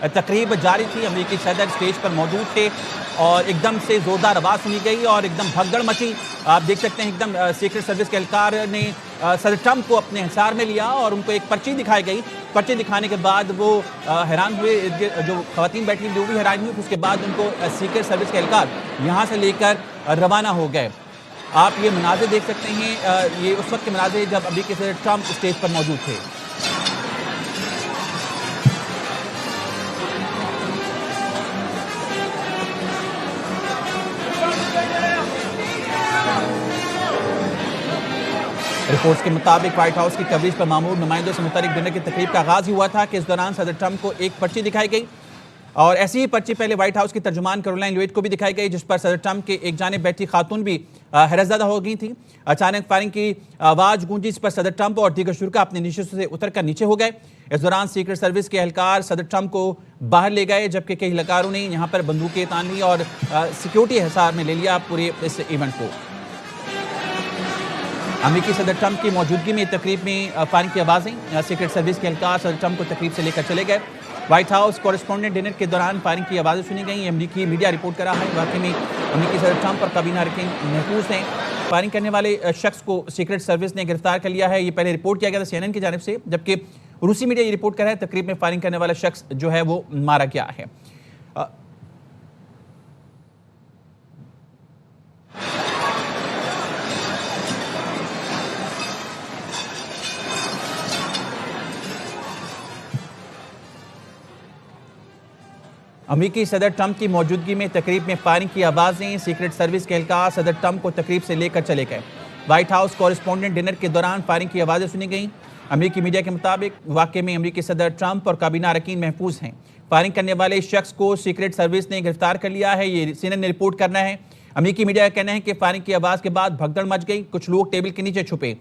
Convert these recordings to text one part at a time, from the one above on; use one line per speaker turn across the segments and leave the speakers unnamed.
तकरीब जारी थी। अमेरिकी सदर स्टेज पर मौजूद थे और एकदम से ज़ोरदार आवाज़ सुनी गई और एकदम भगदड़ मची। आप देख सकते हैं एकदम सीक्रेट सर्विस के एहलकार ने सदर ट्रंप को अपने हिसार में लिया और उनको एक पर्ची दिखाई गई। पर्ची दिखाने के बाद वो हैरान हुए, जो ख़वातीन बैठी थी वो भी हैरान हुई। उसके बाद उनको सीक्रेट सर्विस के एहलकार यहाँ से लेकर रवाना हो गए। आप ये मनाज़िर देख सकते हैं, ये उस वक्त के मनाज़िर जब अमेरिकी सदर ट्रंप स्टेज पर मौजूद थे। रिपोर्ट्स के मुताबिक व्हाइट हाउस की कवरेज पर मामूर नुमाइंदों से मुतल्लिक डिनर की तकरीब का आगाज़ हुआ था कि इस दौरान सदर ट्रंप को एक पर्ची दिखाई गई और ऐसी ही पर्ची पहले व्हाइट हाउस की तर्जुमान कैरोलाइन लीविट को भी दिखाई गई, जिस पर सदर ट्रंप के एक जानिब बैठी खातून भी हैरतज़दा हो गई थी। अचानक फायरिंग की आवाज़ गूंजी, इस पर सदर ट्रंप और दीगर शुरा अपनी नशिस्तों से उतर कर नीचे हो गए। इस दौरान सीक्रेट सर्विस के एहलकार सदर ट्रंप को बाहर ले गए, जबकि कई एहलकारों ने यहाँ पर बंदूकें तान ली और सिक्योरिटी हिसार में ले लिया पूरे इस इवेंट को। अमेरिकी सदर ट्रंप की मौजूदगी में तकरीब में फायरिंग की आवाज़ें, सीक्रेट सर्विस के एहलकार सदर ट्रंप को तकरीब से लेकर चले गए। व्हाइट हाउस कॉरेस्पॉन्डेंट डिनर के दौरान फायरिंग की आवाज़ें सुनी गई। अमेरिकी मीडिया रिपोर्ट कर रहा है वाकई में अमेरिकी सदर ट्रंप और काबीना अरकान महफूज हैं। फायरिंग करने वाले शख्स को सीक्रेट सर्विस ने गिरफ्तार कर लिया है। ये पहले रिपोर्ट किया गया था CNN की जानिब से, जबकि रूसी मीडिया ये रिपोर्ट कर रहा है तकरीब में फायरिंग करने वाला शख्स जो है वो मारा गया है। अमेरिकी सदर ट्रंप की मौजूदगी में तकरीब में फायरिंग की आवाज़ें, सीक्रेट सर्विस के एहलकार सदर ट्रंप को तकरीब से लेकर चले गए। व्हाइट हाउस कॉरेस्पॉन्डेंट डिनर के दौरान फायरिंग की आवाज़ें सुनी गईं। अमेरिकी मीडिया के मुताबिक वाक़े में अमेरिकी सदर ट्रंप और काबीना अरकान महफूज हैं। फायरिंग करने वाले शख्स को सीक्रेट सर्विस ने गिरफ्तार कर लिया है, ये CNN ने रिपोर्ट करना है। अमेरिकी मीडिया का कहना है कि फायरिंग की आवाज़ के बाद भगदड़ मच गई, कुछ लोग टेबल के नीचे छुपे।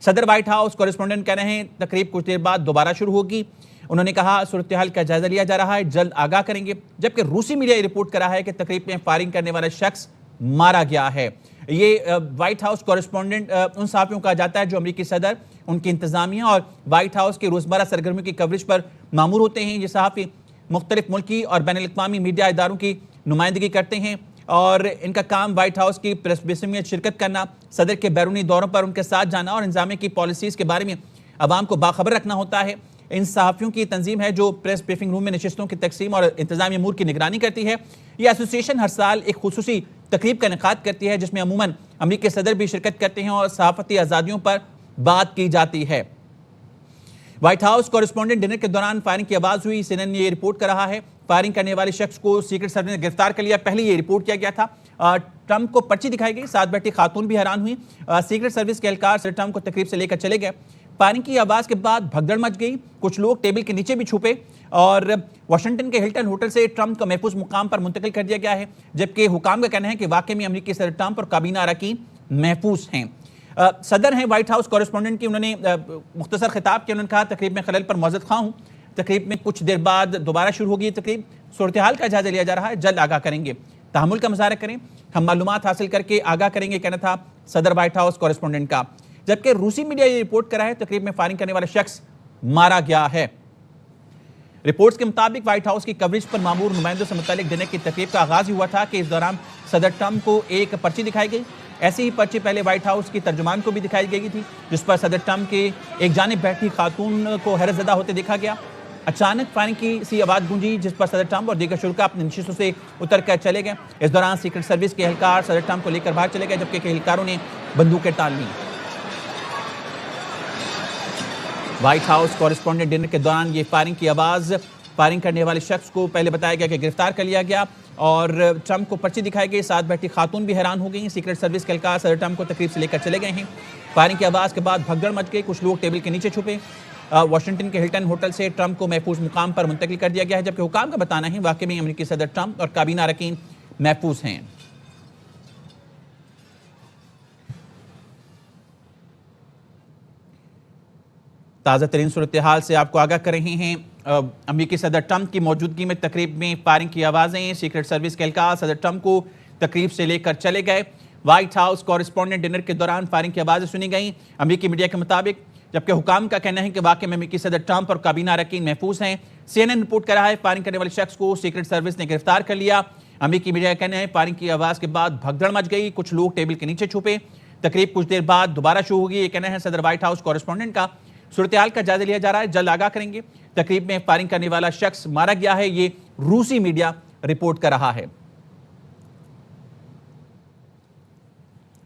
सदर व्हाइट हाउस कॉरेस्पॉन्डेंट कह रहे हैं तकरीब कुछ देर बाद दोबारा शुरू होगी। उन्होंने कहा सूरत हाल का जायजा लिया जा रहा है, जल्द आगाह करेंगे। जबकि रूसी मीडिया रिपोर्ट कर रहा है कि तकरीब में फायरिंग करने वाला शख्स मारा गया है। ये व्हाइट हाउस कॉरेस्पॉन्डेंट उन सहाफ़ियों का जाता है जो अमेरिकी सदर, उनकी इंतजामिया और व्हाइट हाउस की रोज़मर्रा सरगर्मियों की कवरेज पर मामूर होते हैं। ये सहाफ़ी मुख्तलिफ मुल्की और बैनुल-अक़वामी मीडिया इदारों की नुमाइंदगी करते हैं और इनका काम व्हाइट हाउस की प्रेस ब्रीफिंग में शिरकत करना, सदर के बैरूनी दौरों पर उनके साथ जाना और इंतजामिया की पॉलिसीज़ के बारे में आवाम को बाखबर रखना होता है। इन सहाफ़ियों की तंजीम है जो प्रेस ब्रीफिंग रूम में नशिस्तों की तकसीम और इंतजामी अमूर की निगरानी करती है। यह एसोसिएशन हर साल एक खुसूसी तकरीब का इनेकाद करती है जिसमें अमूमन अमेरिकी सदर भी शिरकत करते हैं और सहाफ़ती आज़ादियों पर बात की जाती है। व्हाइट हाउस कॉरेस्पॉन्डेंट डिनर के दौरान फायरिंग की आवाज़ हुई, CNN ने ये रिपोर्ट कर रहा है। फायरिंग करने वाले शख्स को सीक्रेट सर्विस ने गिरफ्तार कर लिया। पहले ये रिपोर्ट किया गया था। ट्रंप को पर्ची दिखाई गई, साथ बैठी खातून भी हैरान हुई। सीक्रेट सर्विस के एहलकार सदर ट्रंप को तकरीब से लेकर चले गए। फायरिंग की आवाज़ के बाद भगदड़ मच गई, कुछ लोग टेबल के नीचे भी छुपे और वाशिंगटन के हिल्टन होटल से ट्रंप को महफूज मुकाम पर मुंतकिल कर दिया गया है। जबकि हुकाम का कहना है कि वाकई में अमेरिकी सदर ट्रंप और काबीना अरकान महफूज हैं। सदर हैं व्हाइट हाउस कॉरेस्पॉन्डेंट की, उन्होंने मुख्तसर खिताब किया। उन्होंने कहा तकरीब में खलल पर मौजूद खां हूँ, तकरीब में कुछ देर बाद दोबारा शुरू होगी तकरीब। सूरत हाल का जायजा लिया जा रहा है, जल्द आगाह करेंगे। तहम्मुल का मुज़ाहरा करें, हम मालूमात हासिल करके आगाह करेंगे, कहना था सदर व्हाइट हाउस कॉरेस्पॉन्डेंट का। जबकि रूसी मीडिया ये रिपोर्ट कर रहा है तकरीब में फायरिंग करने वाला शख्स मारा गया है। रिपोर्ट्स के मुताबिक व्हाइट हाउस की कवरेज पर मामूर नुमाइंदों से मुतालिक डिनर की तकरीब का आगाज हुआ था कि इस दौरान सदर ट्रंप को एक पर्ची दिखाई गई। ऐसी ही पर्ची पहले व्हाइट हाउस की तर्जुमान को भी दिखाई गई थी, जिस पर सदर ट्रंप के एक जानिब बैठी खातून को हैरतज़दा होते देखा गया। अचानक फायरिंग की सी आवाज़ गूंजी, जिस पर सदर ट्रंप और दीगर शुरा अपनी नशिस्तों से उतर कर चले गए। इस दौरान सीक्रेट सर्विस के एहलकार सदर ट्रंप को लेकर बाहर चले गए, जबकि कई एहलकारों ने बंदूकें तान ली। व्हाइट हाउस कॉरेस्पॉन्डेंट डिनर के दौरान ये फायरिंग की आवाज़, फायरिंग करने वाले शख्स को पहले बताया गया कि गिरफ्तार कर लिया गया और ट्रंप को पर्ची दिखाई गई। साथ बैठी खातून भी हैरान हो गई। सीक्रेट सर्विस के एहलकार सदर ट्रंप को तकरीब से लेकर चले गए हैं। फायरिंग की आवाज़ के बाद भगदड़ मच गई, कुछ लोग टेबल के नीचे छुपे। वाशिंगटन के हिल्टन होटल से ट्रंप को महफूज मुकाम पर मुंतकिल कर दिया गया है, जबकि हुकाम का बताना है वाकई में अमेरिकी सदर ट्रंप और काबीना अरकान महफूज हैं। ताज़ा तरीन सूरत हाल से आपको आगाह कर रहे हैं। अमेरिकी सदर ट्रंप की मौजूदगी में तकरीब में फायरिंग की आवाज़ें, सीक्रेट सर्विस के एहलकार सदर ट्रंप को तकरीब से लेकर चले गए। व्हाइट हाउस कॉरेस्पॉन्डेंट डिनर के दौरान फायरिंग की आवाज़ें सुनी गई। अमेरिकी मीडिया के मुताबिक جبکہ حکام کا کہنا ہے کہ واقعے میں امریکی صدر ٹرمپ اور کابینہ اراکین محفوظ ہیں۔ CNN رپورٹ کر رہا ہے فائرنگ کرنے والے شخص کو سیکرٹ سروس نے گرفتار کر لیا۔ امریکی میڈیا کا کہنا ہے فائرنگ کی آواز کے بعد بھگدڑ مچ گئی، کچھ لوگ ٹیبل کے نیچے چھپے، تقریب کچھ دیر بعد دوبارہ شروع ہوگی۔ یہ کہنا ہے صدر وائٹ ہاؤس کورسپونڈنٹ کا۔ صورتحال کا جائزہ لیا جا رہا ہے، جلد آگاہ کریں گے۔ تقریب میں فائرنگ کرنے والا شخص مارا گیا ہے، یہ روسی میڈیا رپورٹ کر رہا ہے۔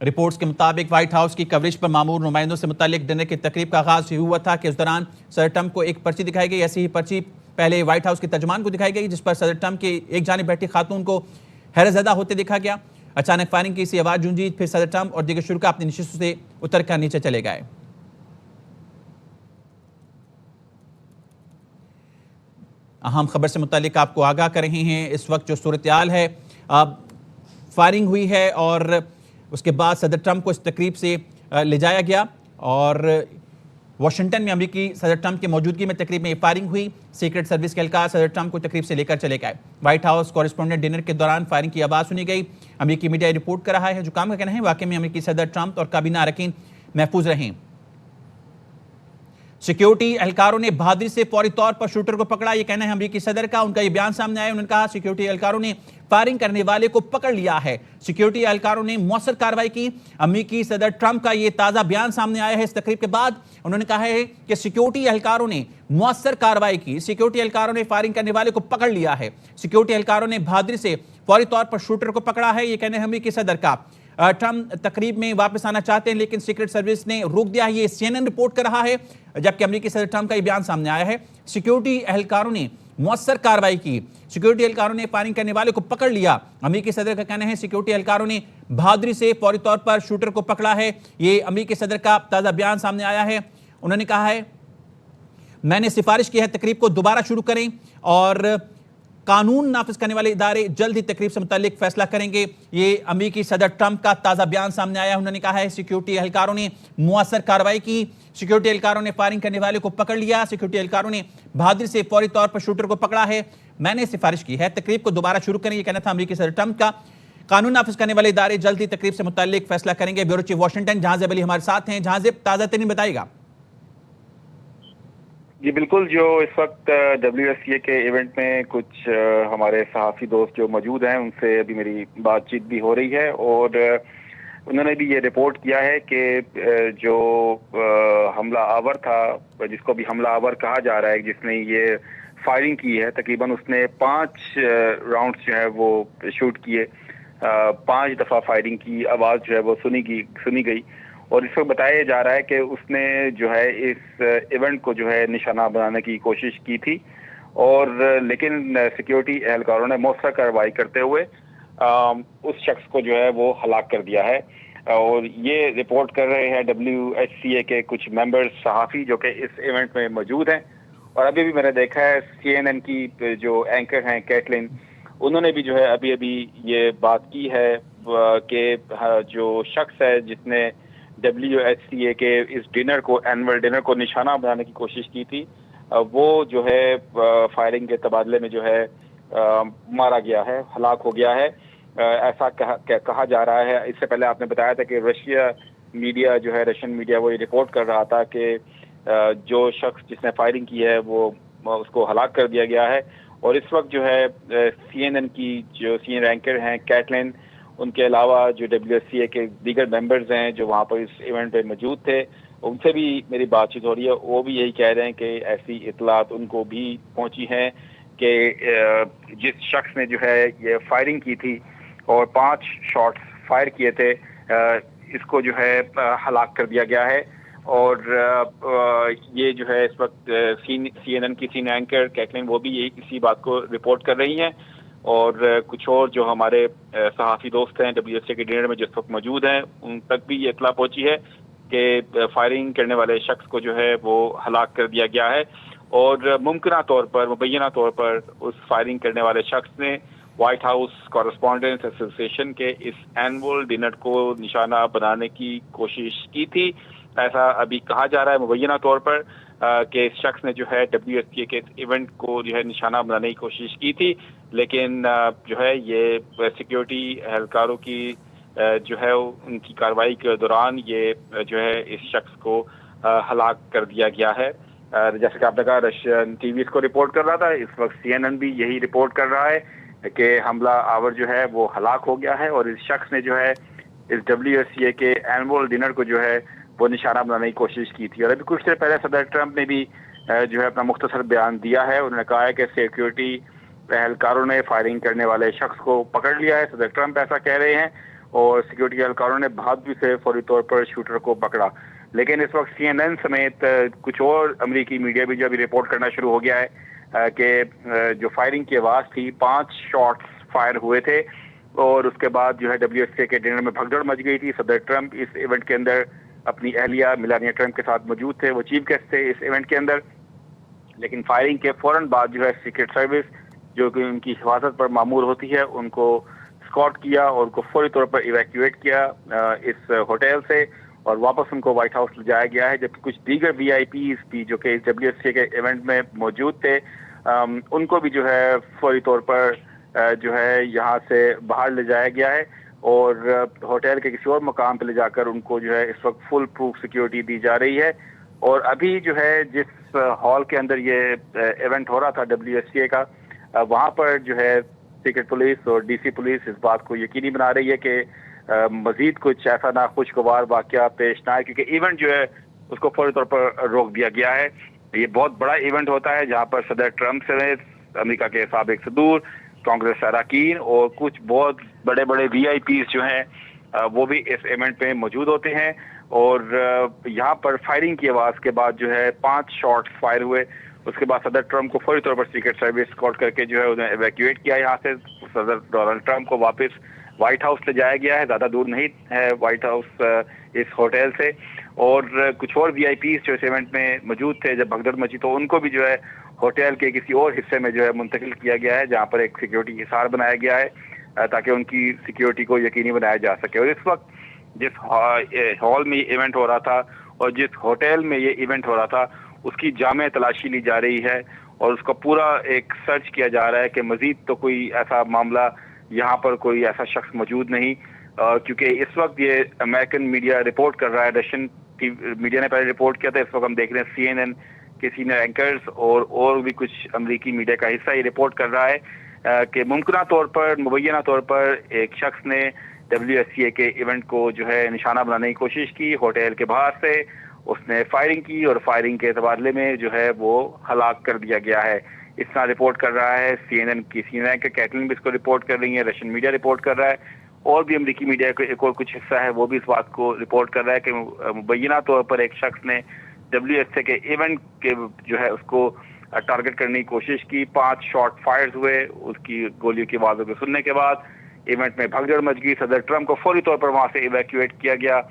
رپورٹس کے مطابق وائٹ ہاؤس کی کوریج پر مامور نمائندوں سے متعلق ڈنر کی تقریب کا آغاز ہوا تھا کہ اس دوران صدر ٹرمپ کو ایک پرچی دکھائی گئی۔ ایسی ہی پرچی پہلے وائٹ ہاؤس کے ترجمان کو دکھائی گئی، جس پر صدر ٹرمپ کی ایک جانب بیٹھی خاتون کو حیرت زدہ ہوتے دیکھا گیا۔ اچانک فائرنگ کی سی آواز گونجی، پھر صدر ٹرمپ اور دیگر شرکاء اپنی نشستوں سے اتر کر نیچے چلے گئے۔ اہم خبر سے متعلق آپ کو آگاہ کر رہے ہیں۔ اس وقت جو صورتحال ہے، فائرنگ ہوئی ہے اور اس کے بعد صدر ٹرمپ کو اس تقریب سے لے جایا گیا اور واشنگٹن میں امریکی صدر ٹرمپ کی موجودگی میں تقریب میں فائرنگ ہوئی۔ سیکرٹ سروس کے اہلکار صدر ٹرمپ کو تقریب سے لے کر چلے گئے۔ وائٹ ہاؤس کورسپونڈنٹ ڈنر کے دوران فائرنگ کی آواز سنی گئی۔ امریکی میڈیا رپورٹ کر رہا ہے، حکام کا کہنا ہے واقعے میں امریکی صدر ٹرمپ اور کابینہ اراکین محفوظ رہیں۔ سیکیورٹی اہلکاروں نے بہادری سے فوری طور پر شوٹر کو پکڑا، یہ کہنا ہے امریکی صدر کا۔ ان کا یہ بیان سامنے آیا، انہوں نے کہا سیکیورٹی اہلکاروں نے فائرنگ کرنے والے کو پکڑ لیا ہے۔ سیکیورٹی اہلکاروں نے مؤثر کارروائی کی۔ امریکی صدر ٹرمپ کا یہ تازہ بیان سامنے آیا ہے اس تقریب کے بعد۔ انہوں نے کہا ہے کہ سیکیورٹی اہلکاروں نے مؤثر کارروائی کی، سیکیورٹی اہلکاروں نے فائرنگ کرنے والے کو پکڑ لیا ہے، سیکیورٹی اہلکاروں نے بہادری سے فوری طور پر شوٹر کو پکڑا ہے، یہ کہنا ہے امریکی صدر کا۔ ٹرمپ تقریب میں واپس آنا چاہتے ہیں لیکن سیکرٹ سروس نے روک دیا ہے، یہ CNN رپورٹ کر رہا ہے، جبکہ امریکی صدر ٹرمپ کا یہ بیان سامنے آیا ہے۔ سیکیورٹی اہلکاروں نے مؤثر کارروائی کی، سیکیورٹی اہلکاروں نے فائرنگ کرنے والے کو پکڑ لیا۔ امریکی صدر کا کہنا ہے سیکیورٹی اہلکاروں نے بہادری سے فوری طور پر شوٹر کو پکڑا ہے، یہ امریکی صدر کا تازہ بیان سامنے آیا ہے۔ انہوں نے کہا ہے میں نے سفارش کی ہے تقریب کو دوبارہ شروع کریں اور قانون نافذ کرنے والے ادارے جلد ہی تقریب سے متعلق فیصلہ کریں گے، یہ امریکی صدر ٹرمپ کا تازہ بیان سامنے آیا ہے۔ انہوں نے کہا ہے سیکیورٹی اہلکاروں نے مؤثر کارروائی کی، سیکیورٹی اہلکاروں نے فائرنگ کرنے والے کو پکڑ لیا، سیکیورٹی اہلکاروں نے بہادری سے فوری طور پر شوٹر کو پکڑا ہے، میں نے سفارش کی ہے تقریب کو دوبارہ شروع کریں، یہ کہنا تھا امریکی صدر ٹرمپ کا۔ قانون نافذ کرنے والے ادارے جلد ہی تقریب سے متعلق فیصلہ کریں گے۔ بیورو چیف واشنگٹن جہاں زیب علی ہمارے ساتھ ہیں۔ جہاں زیب، تازہ ترین بتائے گا۔
جی بالکل، جو اس وقت WSCA کے ایونٹ میں کچھ ہمارے صحافی دوست جو موجود ہیں ان سے ابھی میری بات چیت بھی ہو رہی ہے اور انہوں نے بھی یہ رپورٹ کیا ہے کہ جو حملہ آور تھا، جس کو بھی حملہ آور کہا جا رہا ہے، جس نے یہ فائرنگ کی ہے، تقریباً اس نے 5 راؤنڈز جو ہے وہ شوٹ کیے، 5 دفعہ فائرنگ کی آواز جو ہے وہ سنی گئی اور اس وقت بتایا جا رہا ہے کہ اس نے جو ہے اس ایونٹ کو جو ہے نشانہ بنانے کی کوشش کی تھی اور لیکن سیکیورٹی اہلکاروں نے مؤثر کارروائی کرتے ہوئے اس شخص کو جو ہے وہ ہلاک کر دیا ہے اور یہ رپورٹ کر رہے ہیں WSCA کے کچھ ممبرز، صحافی جو کہ اس ایونٹ میں موجود ہیں۔ اور ابھی بھی میں نے دیکھا ہے CNN کی جو اینکر ہیں کیٹلن، انہوں نے بھی جو ہے ابھی یہ بات کی ہے کہ جو شخص ہے جس نے WSCA کے اس ڈنر کو، اینول ڈنر کو نشانہ بنانے کی کوشش کی تھی، وہ جو ہے فائرنگ کے تبادلے میں جو ہے مارا گیا ہے، ہلاک ہو گیا ہے، ایسا کہا جا رہا ہے۔ اس سے پہلے آپ نے بتایا تھا کہ رشین میڈیا وہ یہ رپورٹ کر رہا تھا کہ جو شخص جس نے فائرنگ کی ہے وہ اس کو ہلاک کر دیا گیا ہے اور اس وقت جو ہے CNN کی جو سینئر اینکر ہیں کیٹلن، ان کے علاوہ جو WSCA کے دیگر ممبرز ہیں جو وہاں پر اس ایونٹ پہ موجود تھے، ان سے بھی میری بات چیت ہو رہی ہے، وہ بھی یہی کہہ رہے ہیں کہ ایسی اطلاعات ان کو بھی پہنچی ہیں کہ جس شخص نے جو ہے یہ فائرنگ کی تھی اور 5 شاٹس فائر کیے تھے، اس کو جو ہے ہلاک کر دیا گیا ہے اور یہ جو ہے اس وقت CNN کی سینئر اینکر کیٹلن وہ بھی اسی بات کو رپورٹ کر رہی ہیں اور کچھ اور جو ہمارے صحافی دوست ہیں WSCA کے ڈنر میں جس وقت موجود ہیں ان تک بھی یہ اطلاع پہنچی ہے کہ فائرنگ کرنے والے شخص کو جو ہے وہ ہلاک کر دیا گیا ہے اور ممکنہ طور پر، مبینہ طور پر اس فائرنگ کرنے والے شخص نے وائٹ ہاؤس کورسپونڈنٹس ایسوسی ایشن کے اس اینول ڈنر کو نشانہ بنانے کی کوشش کی تھی، ایسا ابھی کہا جا رہا ہے مبینہ طور پر کہ اس شخص نے جو ہے WSCA کے ایونٹ کو جو ہے نشانہ بنانے کی کوشش کی تھی، لیکن جو ہے یہ سیکیورٹی اہلکاروں کی جو ہے ان کی کارروائی کے دوران یہ جو ہے اس شخص کو हलाक कर दिया गया है। जैसे कि आपने कहा, रशियन टीवी इसको रिपोर्ट कर रहा था, इस वक्त CNN भी यही रिपोर्ट कर रहा है कि हमला आवर जो है वो हलाक हो गया है और इस शख्स ने जो है इस WSCA के एनुअल डिनर को जो है वो निशाना बनाने की कोशिश की थी। और अभी कुछ देर पहले सदर ट्रंप ने भी जो है अपना मुख्तसर बयान दिया है। उन्होंने कहा है कि सिक्योरिटी एहलकारों ने फायरिंग करने वाले शख्स को पकड़ लिया है। सदर ट्रंप ऐसा कह रहे हैं और सिक्योरिटी एहलकारों ने बहादुरी से फौरी तौर पर शूटर को पकड़ा। लेकिन इस वक्त CNN समेत कुछ और अमेरिकी मीडिया भी जो अभी रिपोर्ट करना शुरू हो गया है कि जो फायरिंग की आवाज़ थी, 5 शॉट्स फायर हुए थे और उसके बाद जो है WSCA के डिनर में भगदड़ मच गई थी। सदर ट्रंप इस इवेंट के अंदर अपनी अहलिया मेलानिया ट्रंप के साथ मौजूद थे, वो चीफ गेस्ट थे इस इवेंट के अंदर। लेकिन फायरिंग के फौरन बाद जो है सीक्रेट सर्विस जो कि उनकी हिफाजत पर मामूर होती है, उनको स्कॉट किया और उनको फौरी तौर पर इवैक्यूएट किया इस होटल से और वापस उनको व्हाइट हाउस ले जाया गया है। जबकि कुछ दीगर VIPs भी जो कि WSCA के इवेंट में मौजूद थे, उनको भी जो है फौरी तौर पर जो है यहाँ से बाहर ले जाया गया है और होटल के किसी और मकाम पर ले जाकर उनको जो है इस वक्त फुल प्रूफ सिक्योरिटी दी जा रही है। और अभी जो है जिस हॉल के अंदर ये इवेंट हो रहा था WSCA का, वहाँ पर जो है सीक्रेट पुलिस और DC पुलिस इस बात को यकीनी बना रही है कि मजीद कुछ ऐसा नाखुशगवार वाकया पेश ना आए, क्योंकि इवेंट जो है उसको फौरी तौर पर रोक दिया गया है। ये बहुत बड़ा इवेंट होता है जहाँ पर सदर ट्रंप समेत अमेरिका के साबिक सदूर, कांग्रेस अरकान और कुछ बहुत बड़े बड़े VIPs जो हैं वो भी इस इवेंट में मौजूद होते हैं। और यहाँ पर फायरिंग की आवाज़ के बाद जो है 5 शॉट्स फायर हुए। उसके बाद सदर ट्रंप को फौरी तौर पर सीक्रेट सर्विस स्कॉट करके जो है उन्हें इवैक्यूएट किया यहाँ से। सदर डोनाल्ड ट्रंप को वापस व्हाइट हाउस ले जाया गया है, ज़्यादा दूर नहीं है व्हाइट हाउस इस होटल से। और कुछ और VIPs जो इस इवेंट में मौजूद थे, जब भगदड़ मची तो उनको भी जो है होटल के किसी और हिस्से में जो है मुंतकिल किया गया है, जहाँ पर एक सिक्योरिटी हिसार बनाया गया है ताकि उनकी सिक्योरिटी को यकीनी बनाया जा सके। और इस वक्त जिस हॉल में ये इवेंट हो रहा था और जिस होटल में ये इवेंट हो रहा था, उसकी जामे तलाशी ली जा रही है और उसका पूरा एक सर्च किया जा रहा है कि मजीद तो कोई ऐसा मामला यहाँ पर कोई ऐसा शख्स मौजूद नहीं। क्योंकि इस वक्त ये अमेरिकन मीडिया रिपोर्ट कर रहा है, रशियन मीडिया ने पहले रिपोर्ट किया था, इस वक्त हम देख रहे हैं CNN के सीनियर एंकर्स और भी कुछ अमेरिकी मीडिया का हिस्सा ये रिपोर्ट कर रहा है कि मुमकिन तौर पर, मुबैना तौर पर एक शख्स ने WSCA के इवेंट को जो है निशाना बनाने की कोशिश की होटल के बाहर से। उसने फायरिंग की और फायरिंग के तबादले में जो है वो हलाक कर दिया गया है। इस तरह रिपोर्ट कर रहा है CNN की सीनियर एंकर कैटलिन भी इसको रिपोर्ट कर रही है, रशियन मीडिया रिपोर्ट कर रहा है और भी अमेरिकी मीडिया का एक और कुछ हिस्सा है वो भी इस बात को रिपोर्ट कर रहा है कि मुबैना तौर पर एक शख्स ने WSCA के इवेंट के जो है उसको टारगेट करने की कोशिश की। 5 शॉट फायर्स हुए, उसकी गोलियों की आवाज़ों को सुनने के बाद इवेंट में भगदड़ मच गई। सदर ट्रंप को फौरी तौर पर वहाँ से इवैक्यूएट किया गया,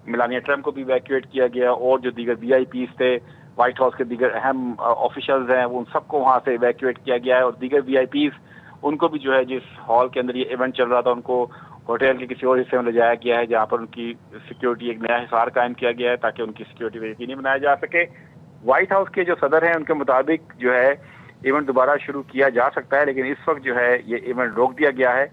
मेलानिया ट्रंप को भी इवैक्यूएट किया गया और जो दीगर VIPs थे, व्हाइट हाउस के दीगर अहम ऑफिशियल्स हैं, उन सबको वहाँ से इवैक्यूएट किया गया है। और दीगर VIPs उनको भी जो है जिस हॉल के अंदर ये इवेंट चल रहा था, उनको होटल के किसी और हिस्से में ले जाया गया है, जहाँ पर उनकी सिक्योरिटी एक नया हिसार कायम किया गया है ताकि उनकी सिक्योरिटी को यकीनी बनाया जा सके। व्हाइट हाउस के जो सदर हैं उनके मुताबिक जो है इवेंट दोबारा शुरू किया जा सकता है, लेकिन इस वक्त जो है ये इवेंट रोक दिया गया है